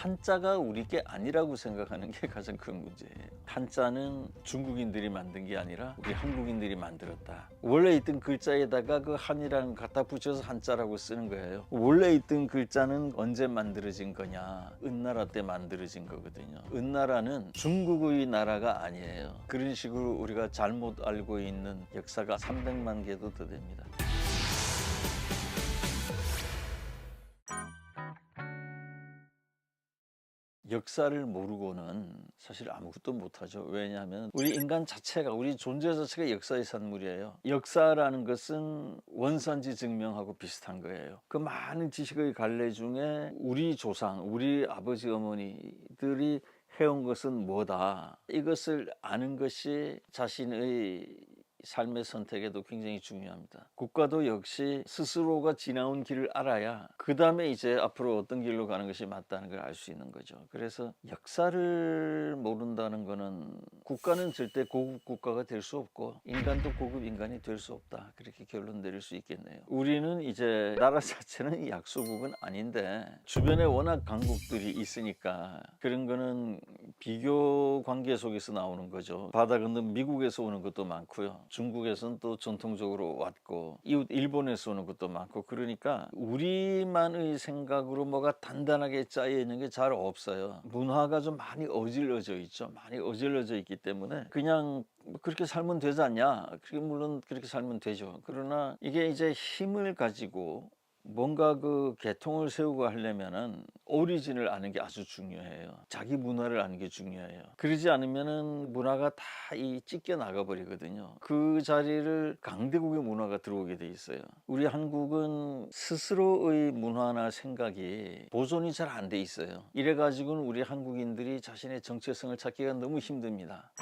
한자가 우리 게 아니라고 생각하는 게 가장 큰 문제예요. 한자는 중국인들이 만든 게 아니라 우리 한국인들이 만들었다. 원래 있던 글자에다가 그 한이랑 갖다 붙여서 한자라고 쓰는 거예요. 원래 있던 글자는 언제 만들어진 거냐? 은나라 때 만들어진 거거든요. 은나라는 중국의 나라가 아니에요. 그런 식으로 우리가 잘못 알고 있는 역사가 300만 개도 더 됩니다. 역사를 모르고는 사실 아무것도 못하죠. 왜냐하면 우리 인간 자체가, 우리 존재 자체가 역사의 산물이에요. 역사라는 것은 원산지 증명하고 비슷한 거예요. 그 많은 지식의 갈래 중에 우리 조상, 우리 아버지 어머니들이 해온 것은 뭐다. 이것을 아는 것이 자신의 삶의 선택에도 굉장히 중요합니다. 국가도 역시 스스로가 지나온 길을 알아야 그 다음에 이제 앞으로 어떤 길로 가는 것이 맞다는 걸 알 수 있는 거죠. 그래서 역사를 모른다는 거는 국가는 절대 고급 국가가 될 수 없고 인간도 고급 인간이 될 수 없다. 그렇게 결론 내릴 수 있겠네요. 우리는 이제 나라 자체는 약소국은 아닌데 주변에 워낙 강국들이 있으니까 그런 거는 비교 관계 속에서 나오는 거죠. 바다 건너 미국에서 오는 것도 많고요. 중국에서는 또 전통적으로 왔고 이웃 일본에서 오는 것도 많고 그러니까 우리만의 생각으로 뭐가 단단하게 짜여 있는 게 잘 없어요. 문화가 좀 많이 어질러져 있죠. 많이 어질러져 있기 때문에 그냥 그렇게 살면 되지 않냐? 물론 그렇게 살면 되죠. 그러나 이게 이제 힘을 가지고 뭔가 그 계통을 세우고 하려면은 오리진을 아는 게 아주 중요해요. 자기 문화를 아는 게 중요해요. 그러지 않으면은 문화가 다 이 찢겨 나가 버리거든요. 그 자리를 강대국의 문화가 들어오게 돼 있어요. 우리 한국은 스스로의 문화나 생각이 보존이 잘 안 돼 있어요. 이래 가지고는 우리 한국인들이 자신의 정체성을 찾기가 너무 힘듭니다.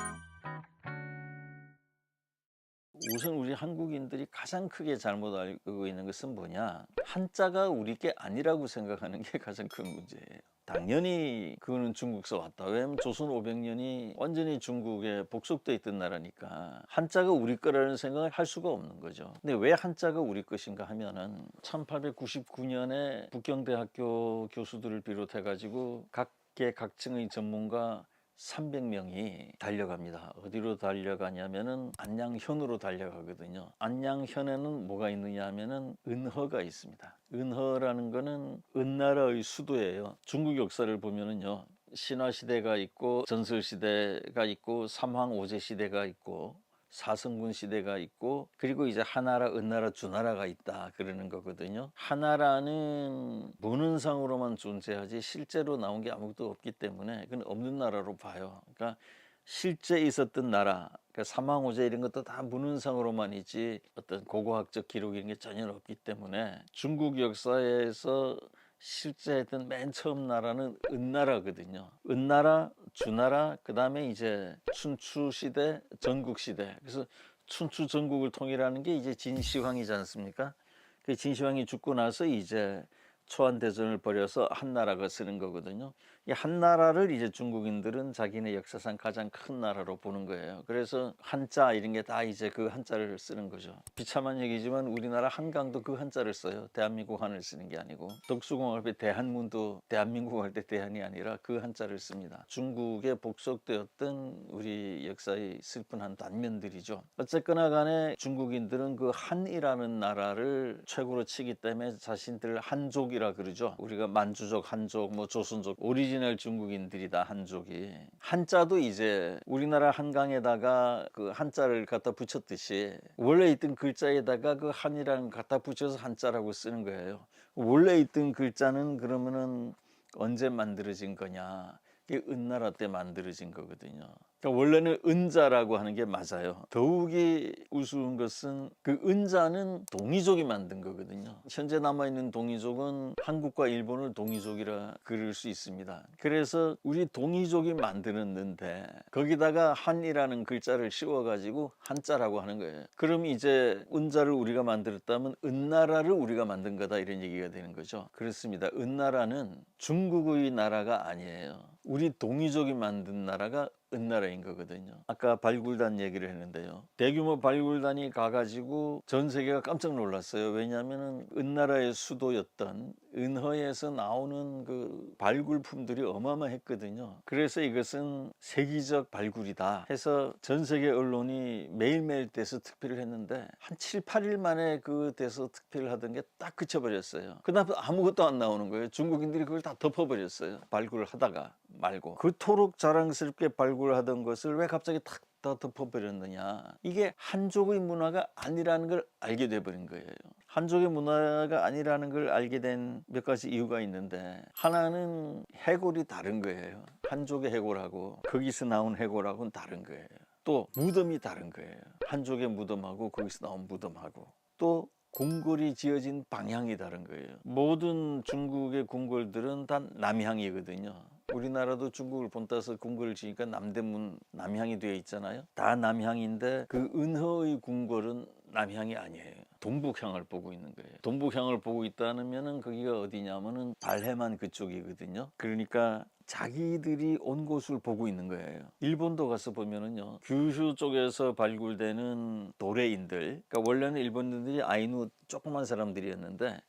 우선 우리 한국인들이 가장 크게 잘못 알고 있는 것은 뭐냐? 한자가 우리 게 아니라고 생각하는 게 가장 큰 문제예요. 당연히 그거는 중국에서 왔다. 왜냐면 조선 500년이 완전히 중국에 복속돼 있던 나라니까 한자가 우리 거라는 생각을 할 수가 없는 거죠. 근데 왜 한자가 우리 것인가 하면은 1899년에 북경대학교 교수들을 비롯해 가지고 각계 각층의 전문가 300명이 달려갑니다. 어디로 달려가냐면은 안양현으로 달려가거든요. 안양현에는 뭐가 있느냐 하면은 은허가 있습니다. 은허라는 거는 은나라의 수도예요. 중국 역사를 보면은요. 신화시대가 있고 전설시대가 있고 삼황오제시대가 있고 사성군 시대가 있고 그리고 이제 하나라, 은나라, 주나라가 있다 그러는 거거든요. 하나라는 문헌상으로만 존재하지 실제로 나온 게 아무것도 없기 때문에 그건 없는 나라로 봐요. 그러니까 실제 있었던 나라, 그러니까 삼황오제 이런 것도 다 문헌상으로만 있지 어떤 고고학적 기록 이런 게 전혀 없기 때문에 중국 역사에서 실제 했던 맨 처음 나라는 은나라거든요. 은나라, 주나라, 그 다음에 이제 춘추시대, 전국시대. 그래서 춘추 전국을 통일하는 게 이제 진시황이지 않습니까? 그 진시황이 죽고 나서 이제 초안대전을 벌여서 한나라가 쓰는 거거든요. 이 한나라를 이제 중국인들은 자기네 역사상 가장 큰 나라로 보는 거예요. 그래서 한자 이런 게 다 이제 그 한자를 쓰는 거죠. 비참한 얘기지만 우리나라 한강도 그 한자를 써요. 대한민국 한을 쓰는 게 아니고 덕수궁합 때 대한문도 대한민국 할 때 대한이 아니라 그 한자를 씁니다. 중국에 복속되었던 우리 역사의 슬픈 한 단면들이죠. 어쨌거나 간에 중국인들은 그 한이라는 나라를 최고로 치기 때문에 자신들 한족이라 그러죠. 우리가 만주족, 한족, 뭐 조선족, 오리지널 중국인들이다 한족이. 한자도 이제 우리나라 한강에다가 그 한자를 갖다 붙였듯이 원래 있던 글자에다가 그 한이랑 갖다 붙여서 한자라고 쓰는 거예요. 원래 있던 글자는 그러면은 언제 만들어진 거냐? 이게 은나라 때 만들어진 거거든요. 그러니까 원래는 은자라고 하는 게 맞아요. 더욱이 우스운 것은 그 은자는 동이족이 만든 거거든요. 현재 남아있는 동이족은 한국과 일본을 동이족이라 그럴 수 있습니다. 그래서 우리 동이족이 만들었는데 거기다가 한이라는 글자를 씌워가지고 한자라고 하는 거예요. 그럼 이제 은자를 우리가 만들었다면 은나라를 우리가 만든 거다 이런 얘기가 되는 거죠. 그렇습니다. 은나라는 중국의 나라가 아니에요. 우리 동이족이 만든 나라가 은나라인 거거든요. 아까 발굴단 얘기를 했는데요. 대규모 발굴단이 가가지고 전 세계가 깜짝 놀랐어요. 왜냐하면 은나라의 수도였던 은허에서 나오는 그 발굴품들이 어마어마했거든요. 그래서 이것은 세계적 발굴이다 해서 전 세계 언론이 매일매일 대서 특필을 했는데 한 7, 8일 만에 그 대서 특필을 하던 게 딱 그쳐버렸어요. 그다음 아무것도 안 나오는 거예요. 중국인들이 그걸 다 덮어버렸어요. 발굴을 하다가 말고. 그토록 자랑스럽게 발굴하던 것을 왜 갑자기 탁 다 덮어버렸느냐. 이게 한족의 문화가 아니라는 걸 알게 돼버린 거예요. 한족의 문화가 아니라는 걸 알게 된 몇 가지 이유가 있는데, 하나는 해골이 다른 거예요. 한족의 해골하고 거기서 나온 해골하고는 다른 거예요. 또 무덤이 다른 거예요. 한족의 무덤하고 거기서 나온 무덤하고. 또 궁궐이 지어진 방향이 다른 거예요. 모든 중국의 궁궐들은 다 남향이거든요. 우리나라도 중국을 본따서 궁궐을 지으니까 남대문 남향이 되어 있잖아요. 다 남향인데 그 은허의 궁궐은 남향이 아니에요. 동북향을 보고 있는 거예요. 동북향을 보고 있다면은 거기가 어디냐면은 발해만 그쪽이거든요. 그러니까 자기들이 온 곳을 보고 있는 거예요. 일본도 가서 보면은요, 규슈 쪽에서 발굴되는 도레인들, 그러니까 원래는 일본인들이 아이누 조그만 사람들이었는데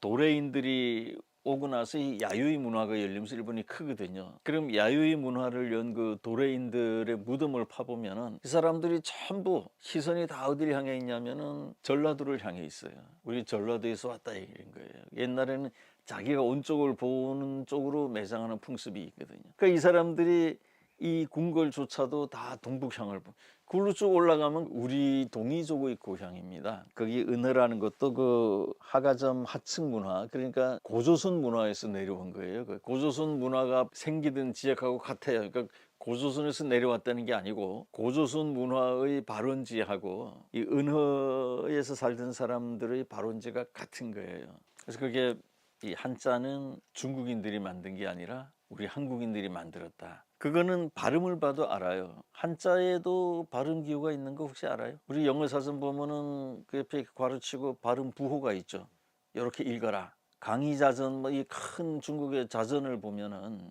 도레인들이 오고 나서 이 야유이 문화가 열리면서 일본이 크거든요. 그럼 야유이 문화를 연 그 도레인들의 무덤을 파보면은 이 사람들이 전부 시선이 다 어디를 향해 있냐면은 전라도를 향해 있어요. 우리 전라도에서 왔다 이런 거예요. 옛날에는 자기가 온 쪽을 보는 쪽으로 매장하는 풍습이 있거든요. 그러니까 이 사람들이 이 궁궐조차도 다 동북향을 굴로 쭉 올라가면 우리 동이족의 고향입니다. 거기 은허라는 것도 그 하가점 하층 문화, 그러니까 고조선 문화에서 내려온 거예요. 그 고조선 문화가 생기던 지역하고 같아요. 그러니까 고조선에서 내려왔다는 게 아니고 고조선 문화의 발원지하고 이 은허에서 살던 사람들의 발원지가 같은 거예요. 그래서 그게 이 한자는 중국인들이 만든 게 아니라 우리 한국인들이 만들었다. 그거는 발음을 봐도 알아요. 한자에도 발음 기호가 있는 거 혹시 알아요? 우리 영어 사전 보면은 그 옆에 괄호 치고 발음 부호가 있죠. 이렇게 읽어라. 강의자전 뭐 이 큰 중국의 자전을 보면은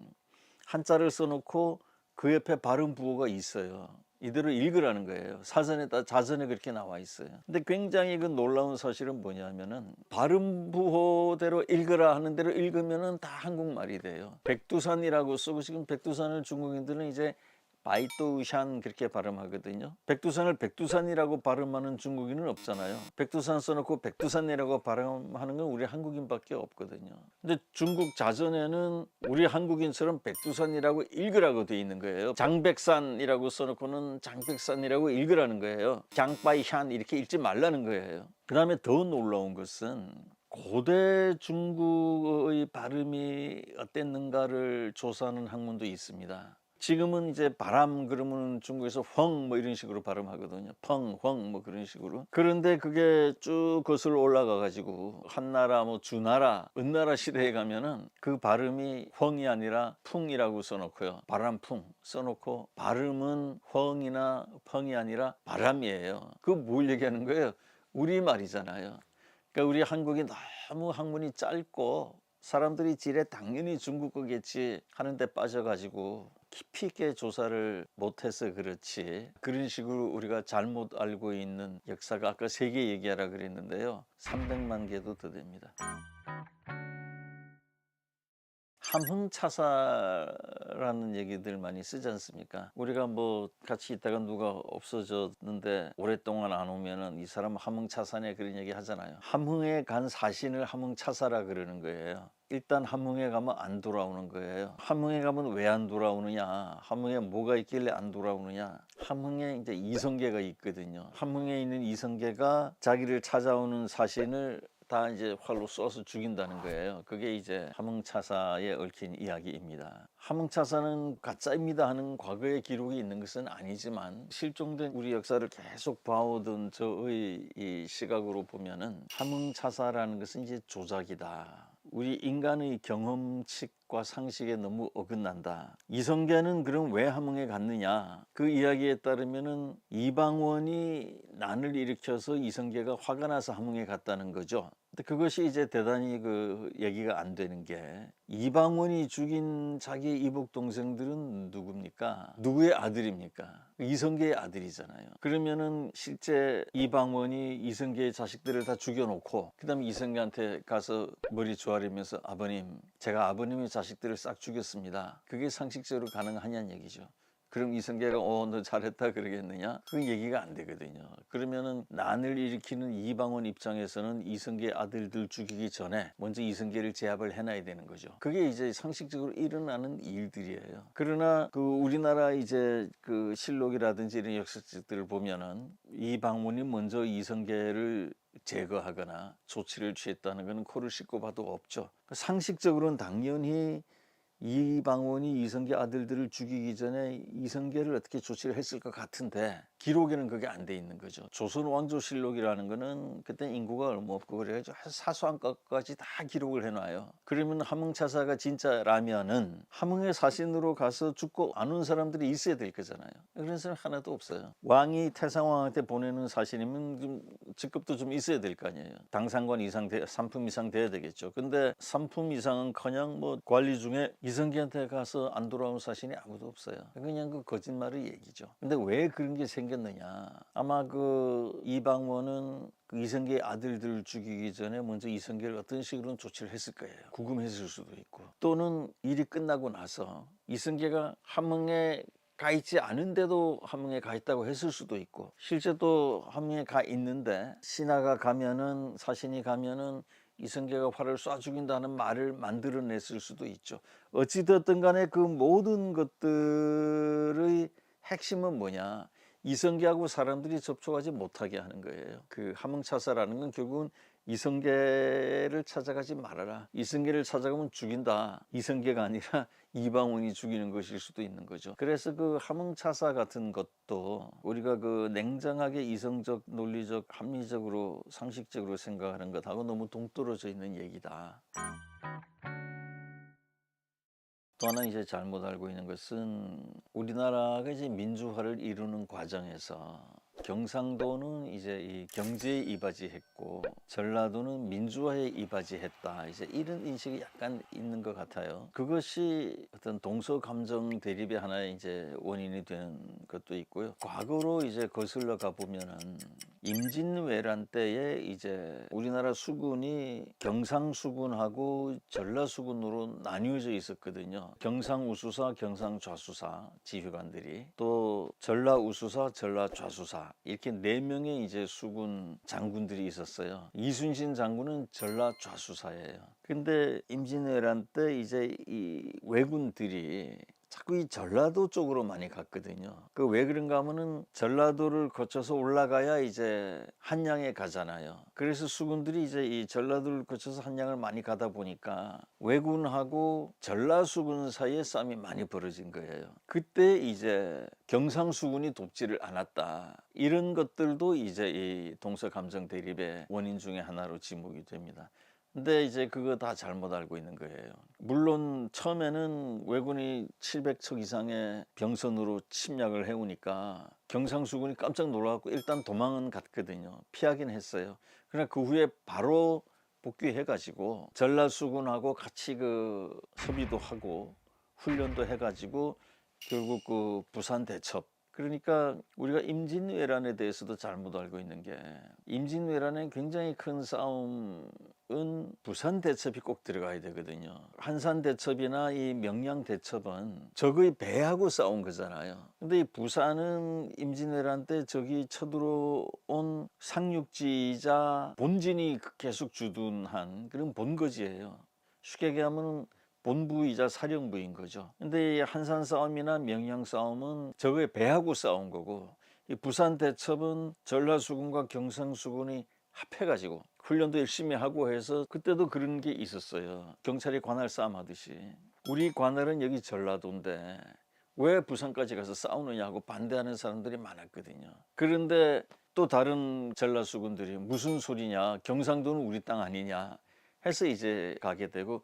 한자를 써놓고 그 옆에 발음 부호가 있어요. 이대로 읽으라는 거예요. 사전에다 자전에 그렇게 나와 있어요. 근데 굉장히 그 놀라운 사실은 뭐냐면은 발음 부호대로 읽으라 하는 대로 읽으면은 다 한국말이 돼요. 백두산이라고 쓰고, 지금 백두산을 중국인들은 이제 바이또샨 그렇게 발음하거든요. 백두산을 백두산이라고 발음하는 중국인은 없잖아요. 백두산 써놓고 백두산이라고 발음하는 건 우리 한국인밖에 없거든요. 근데 중국 자전에는 우리 한국인처럼 백두산이라고 읽으라고 돼 있는 거예요. 장백산이라고 써놓고는 장백산이라고 읽으라는 거예요. 장바이샨 이렇게 읽지 말라는 거예요. 그 다음에 더 놀라운 것은 고대 중국의 발음이 어땠는가를 조사하는 학문도 있습니다. 지금은 이제 바람 그러면 중국에서 펑 뭐 이런 식으로 발음하거든요. 펑, 펑 뭐 그런 식으로. 그런데 그게 쭉 거슬러 올라가 가지고 한나라 뭐 주나라, 은나라 시대에 가면은 그 발음이 펑이 아니라 풍이라고 써놓고요. 바람풍 써놓고 발음은 펑이나 펑이 아니라 바람이에요. 그거 뭘 얘기하는 거예요? 우리말이잖아요. 그러니까 우리 한국이 너무 학문이 짧고 사람들이 지레 당연히 중국 거겠지 하는데 빠져가지고 깊이 있게 조사를 못해서 그렇지, 그런 식으로 우리가 잘못 알고 있는 역사가 아까 3개 얘기하라 그랬는데요, 300만 개도 더 됩니다. 함흥차사라는 얘기들 많이 쓰지 않습니까? 우리가 뭐 같이 있다가 누가 없어졌는데 오랫동안 안 오면은 이 사람 함흥차사네 그런 얘기 하잖아요. 함흥에 간 사신을 함흥차사라 그러는 거예요. 일단 함흥에 가면 안 돌아오는 거예요. 함흥에 가면 왜 안 돌아오느냐? 함흥에 뭐가 있길래 안 돌아오느냐? 함흥에 이제 이성계가 있거든요. 함흥에 있는 이성계가 자기를 찾아오는 사신을 다 이제 활로 쏘아서 죽인다는 거예요. 그게 이제 함흥차사에 얽힌 이야기입니다. 함흥차사는 가짜입니다 하는 과거의 기록이 있는 것은 아니지만 실종된 우리 역사를 계속 봐오던 저의 이 시각으로 보면은 함흥차사라는 것은 이제 조작이다. 우리 인간의 경험칙과 상식에 너무 어긋난다. 이성계는 그럼 왜 함흥에 갔느냐? 그 이야기에 따르면은 이방원이 난을 일으켜서 이성계가 화가 나서 함흥에 갔다는 거죠. 근데 그것이 이제 대단히 그 얘기가 안 되는 게 이방원이 죽인 자기 이복 동생들은 누굽니까? 누구의 아들입니까? 이성계의 아들이잖아요. 그러면은 실제 이방원이 이성계의 자식들을 다 죽여놓고 그다음에 이성계한테 가서 머리 조아리면서 아버님, 제가 아버님의 자식들을 싹 죽였습니다. 그게 상식적으로 가능하냐는 얘기죠. 그럼 이성계가 너 잘했다 그러겠느냐? 그 얘기가 안 되거든요. 그러면은 난을 일으키는 이방원 입장에서는 이성계 아들들 죽이기 전에 먼저 이성계를 제압을 해놔야 되는 거죠. 그게 이제 상식적으로 일어나는 일들이에요. 그러나 그 우리나라 이제 그 실록이라든지 이런 역사책들을 보면은 이방원이 먼저 이성계를 제거하거나 조치를 취했다는 것은 코를 씻고 봐도 없죠. 상식적으로는 당연히 이방원이 이성계 아들들을 죽이기 전에 이성계를 어떻게 조치를 했을 것 같은데 기록에는 그게 안 돼 있는 거죠. 조선 왕조실록이라는 거는 그때 인구가 얼마 없고 그래가지고 사소한 것까지 다 기록을 해놔요. 그러면 함흥차사가 진짜라면은 함흥의 사신으로 가서 죽고 안 온 사람들이 있어야 될 거잖아요. 그런 사람 하나도 없어요. 왕이 태상왕한테 보내는 사신이면 좀 직급도 좀 있어야 될 거 아니에요. 당상관 이상, 3품 이상 돼야 되겠죠. 근데 3품 이상은커녕 뭐 관리 중에 이성계한테 가서 안 돌아온 사신이 아무도 없어요. 그냥 그 거짓말의 얘기죠. 근데 왜 그런 게 생겼느냐? 아마 그 이방원은 그 이성계의 아들들을 죽이기 전에 먼저 이성계를 어떤 식으로는 조치를 했을 거예요. 구금했을 수도 있고, 또는 일이 끝나고 나서 이성계가 함흥에 가 있지 않은데도 함흥에 가 있다고 했을 수도 있고, 실제 또 함흥에 가 있는데 신하가 가면은, 사신이 가면은 이성계가 활을 쏴 죽인다는 말을 만들어냈을 수도 있죠. 어찌되었든 간에 그 모든 것들의 핵심은 뭐냐? 이성계하고 사람들이 접촉하지 못하게 하는 거예요. 그 함흥차사라는 건 결국은 이성계를 찾아가지 말아라. 이성계를 찾아가면 죽인다. 이성계가 아니라 이방원이 죽이는 것일 수도 있는 거죠. 그래서 그 함흥차사 같은 것도 우리가 그 냉정하게 이성적, 논리적, 합리적으로, 상식적으로 생각하는 것하고 너무 동떨어져 있는 얘기다. 또 하나 이제 잘못 알고 있는 것은 우리나라가 이제 민주화를 이루는 과정에서 경상도는 이제 이 경제에 이바지했고 전라도는 민주화에 이바지했다. 이제 이런 인식이 약간 있는 것 같아요. 그것이 어떤 동서 감정 대립의 하나의 이제 원인이 되는 것도 있고요. 과거로 이제 거슬러 가 보면은 임진왜란 때에 이제 우리나라 수군이 경상수군하고 전라수군으로 나뉘어져 있었거든요. 경상우수사, 경상좌수사 지휘관들이, 또 전라우수사, 전라좌수사, 이렇게 4명의 이제 수군 장군들이 있었어요. 이순신 장군은 전라좌수사예요. 근데 임진왜란 때 이제 이 왜군들이 자꾸 이 전라도 쪽으로 많이 갔거든요. 그 왜 그런가 하면은 전라도를 거쳐서 올라가야 이제 한양에 가잖아요. 그래서 수군들이 이제 이 전라도를 거쳐서 한양을 많이 가다 보니까 왜군하고 전라수군 사이에 싸움이 많이 벌어진 거예요. 그때 이제 경상수군이 돕지를 않았다. 이런 것들도 이제 이 동서감정 대립의 원인 중에 하나로 지목이 됩니다. 근데 이제 그거 다 잘못 알고 있는 거예요. 물론 처음에는 왜군이 700척 이상의 병선으로 침략을 해오니까 경상수군이 깜짝 놀라갖고 일단 도망은 갔거든요. 피하긴 했어요. 그러나 그 후에 바로 복귀해가지고 전라수군하고 같이 그 협의도 하고 훈련도 해가지고 결국 그 부산 대첩, 그러니까 우리가 임진왜란에 대해서도 잘못 알고 있는 게, 임진왜란에 굉장히 큰 싸움은 부산 대첩이 꼭 들어가야 되거든요. 한산 대첩이나 이 명량 대첩은 적의 배하고 싸운 거잖아요. 근데 이 부산은 임진왜란 때 적이 쳐들어온 상륙지이자 본진이 계속 주둔한 그런 본거지예요. 쉽게 얘기하면 본부이자 사령부인 거죠. 근데 이 한산 싸움이나 명량 싸움은 적의 배하고 싸운 거고, 이 부산 대첩은 전라수군과 경상수군이 합해가지고 훈련도 열심히 하고 해서 그때도 그런 게 있었어요. 경찰이 관할 싸움 하듯이. 우리 관할은 여기 전라도인데 왜 부산까지 가서 싸우느냐 하고 반대하는 사람들이 많았거든요. 그런데 또 다른 전라수군들이 무슨 소리냐, 경상도는 우리 땅 아니냐 해서 이제 가게 되고,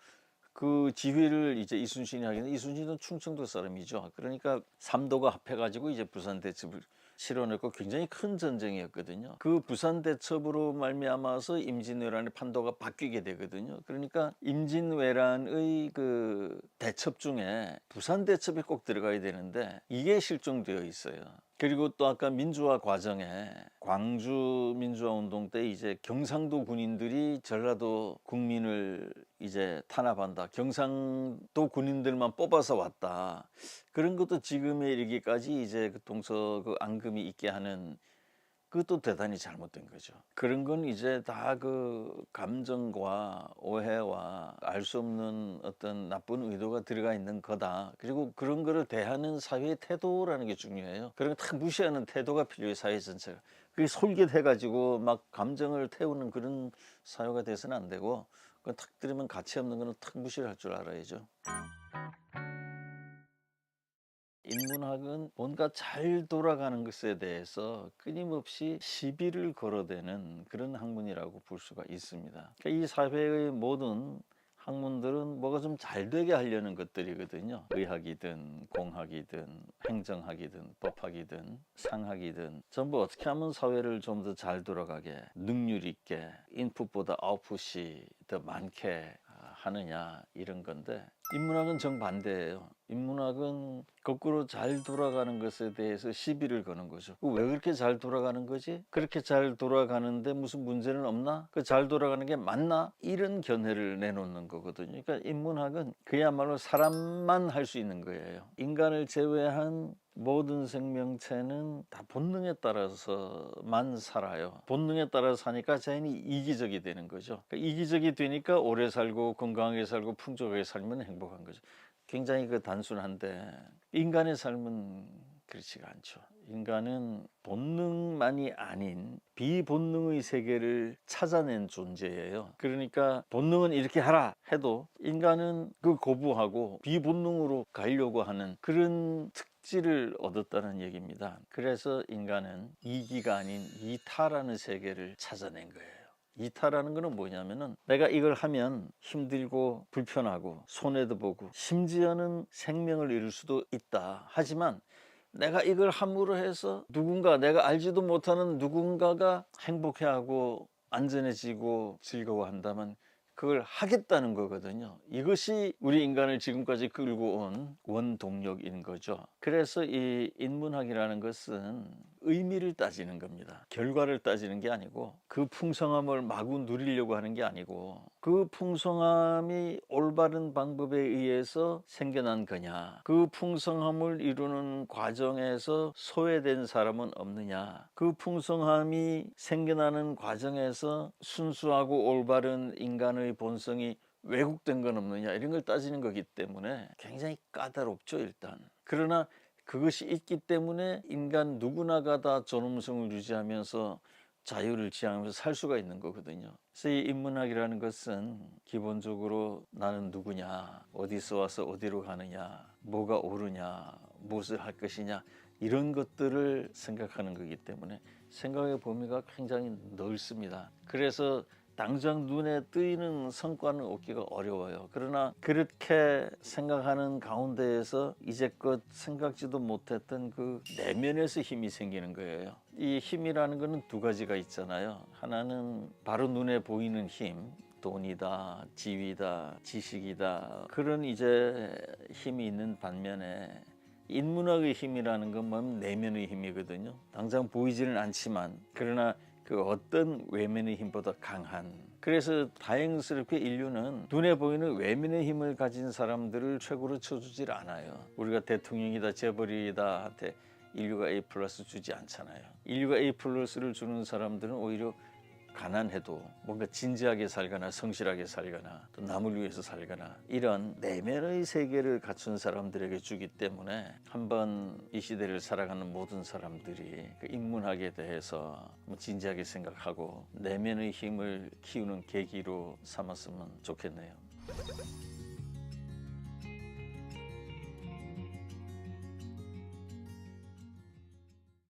그 지휘를 이제 이순신이 하겠는데, 이순신은 충청도 사람이죠. 그러니까 삼도가 합해가지고 이제 부산 대첩을 치러냈고 굉장히 큰 전쟁이었거든요. 그 부산 대첩으로 말미암아서 임진왜란의 판도가 바뀌게 되거든요. 그러니까 임진왜란의 그 대첩 중에 부산 대첩이 꼭 들어가야 되는데 이게 실종되어 있어요. 그리고 또 아까 민주화 과정에 광주 민주화 운동 때 이제 경상도 군인들이 전라도 국민을 이제 탄압한다. 경상도 군인들만 뽑아서 왔다. 그런 것도 지금에 이르기까지 이제 그 동서 그 앙금이 있게 하는 그것도 대단히 잘못된 거죠. 그런 건 이제 다 그 감정과 오해와 알 수 없는 어떤 나쁜 의도가 들어가 있는 거다. 그리고 그런 거를 대하는 사회의 태도라는 게 중요해요. 그런 거 탁 무시하는 태도가 필요해요. 사회 전체가. 그게 솔깃해가지고 막 감정을 태우는 그런 사회가 돼서는 안 되고 그건 탁 들으면 가치 없는 거는 탁 무시를 할 줄 알아야죠. 인문학은 뭔가 잘 돌아가는 것에 대해서 끊임없이 시비를 걸어대는 그런 학문이라고 볼 수가 있습니다. 그러니까 이 사회의 모든 학문들은 뭐가 좀 잘 되게 하려는 것들이거든요. 의학이든 공학이든 행정학이든 법학이든 상학이든 전부 어떻게 하면 사회를 좀 더 잘 돌아가게 능률 있게 인풋보다 아웃풋이 더 많게 하느냐 이런 건데 인문학은 정반대예요. 인문학은 거꾸로 잘 돌아가는 것에 대해서 시비를 거는 거죠. 왜 그렇게 잘 돌아가는 거지? 그렇게 잘 돌아가는데 무슨 문제는 없나? 그 잘 돌아가는 게 맞나? 이런 견해를 내놓는 거거든요. 그러니까 인문학은 그야말로 사람만 할 수 있는 거예요. 인간을 제외한 모든 생명체는 다 본능에 따라서만 살아요. 본능에 따라서 사니까 자연히 이기적이 되는 거죠. 그러니까 이기적이 되니까 오래 살고 건강하게 살고 풍족하게 살면 행복한 거죠. 굉장히 그 단순한데 인간의 삶은 그렇지가 않죠. 인간은 본능만이 아닌 비본능의 세계를 찾아낸 존재예요. 그러니까 본능은 이렇게 하라 해도 인간은 그 거부하고 비본능으로 가려고 하는 그런 특질을 얻었다는 얘기입니다. 그래서 인간은 이기가 아닌 이타라는 세계를 찾아낸 거예요. 이타라는 거는 뭐냐면은 내가 이걸 하면 힘들고 불편하고 손해도 보고 심지어는 생명을 잃을 수도 있다. 하지만 내가 이걸 함으로 해서 누군가 내가 알지도 못하는 누군가가 행복해하고 안전해지고 즐거워한다면 그걸 하겠다는 거거든요. 이것이 우리 인간을 지금까지 끌고 온 원동력인 거죠. 그래서 이 인문학이라는 것은 의미를 따지는 겁니다. 결과를 따지는 게 아니고 그 풍성함을 마구 누리려고 하는 게 아니고 그 풍성함이 올바른 방법에 의해서 생겨난 거냐, 그 풍성함을 이루는 과정에서 소외된 사람은 없느냐, 그 풍성함이 생겨나는 과정에서 순수하고 올바른 인간의 본성이 왜곡된 건 없느냐 이런 걸 따지는 거기 때문에 굉장히 까다롭죠 일단. 그러나 그것이 있기 때문에 인간 누구나가 다 존엄성을 유지하면서 자유를 지향하면서 살 수가 있는 거거든요. 그래서 이 인문학이라는 것은 기본적으로 나는 누구냐, 어디서 와서 어디로 가느냐, 뭐가 옳으냐, 무엇을 할 것이냐 이런 것들을 생각하는 거기 때문에 생각의 범위가 굉장히 넓습니다. 그래서 당장 눈에 띄는 성과는 얻기가 어려워요. 그러나 그렇게 생각하는 가운데에서 이제껏 생각지도 못했던 그 내면에서 힘이 생기는 거예요. 이 힘이라는 것은 두 가지가 있잖아요. 하나는 바로 눈에 보이는 힘, 돈이다, 지위다, 지식이다. 그런 이제 힘이 있는 반면에 인문학의 힘이라는 건 뭐 내면의 힘이거든요. 당장 보이지는 않지만 그러나 그 어떤 외면의 힘보다 강한. 그래서 다행스럽게 인류는 눈에 보이는 외면의 힘을 가진 사람들을 최고로 쳐주질 않아요. 우리가 대통령이다 재벌이다 한테 인류가 A 플러스 주지 않잖아요. 인류가 A 플러스를 주는 사람들은 오히려 가난해도 뭔가 진지하게 살거나 성실하게 살거나 또 남을 위해서 살거나 이런 내면의 세계를 갖춘 사람들에게 주기 때문에 한번 이 시대를 살아가는 모든 사람들이 그 인문학에 대해서 진지하게 생각하고 내면의 힘을 키우는 계기로 삼았으면 좋겠네요.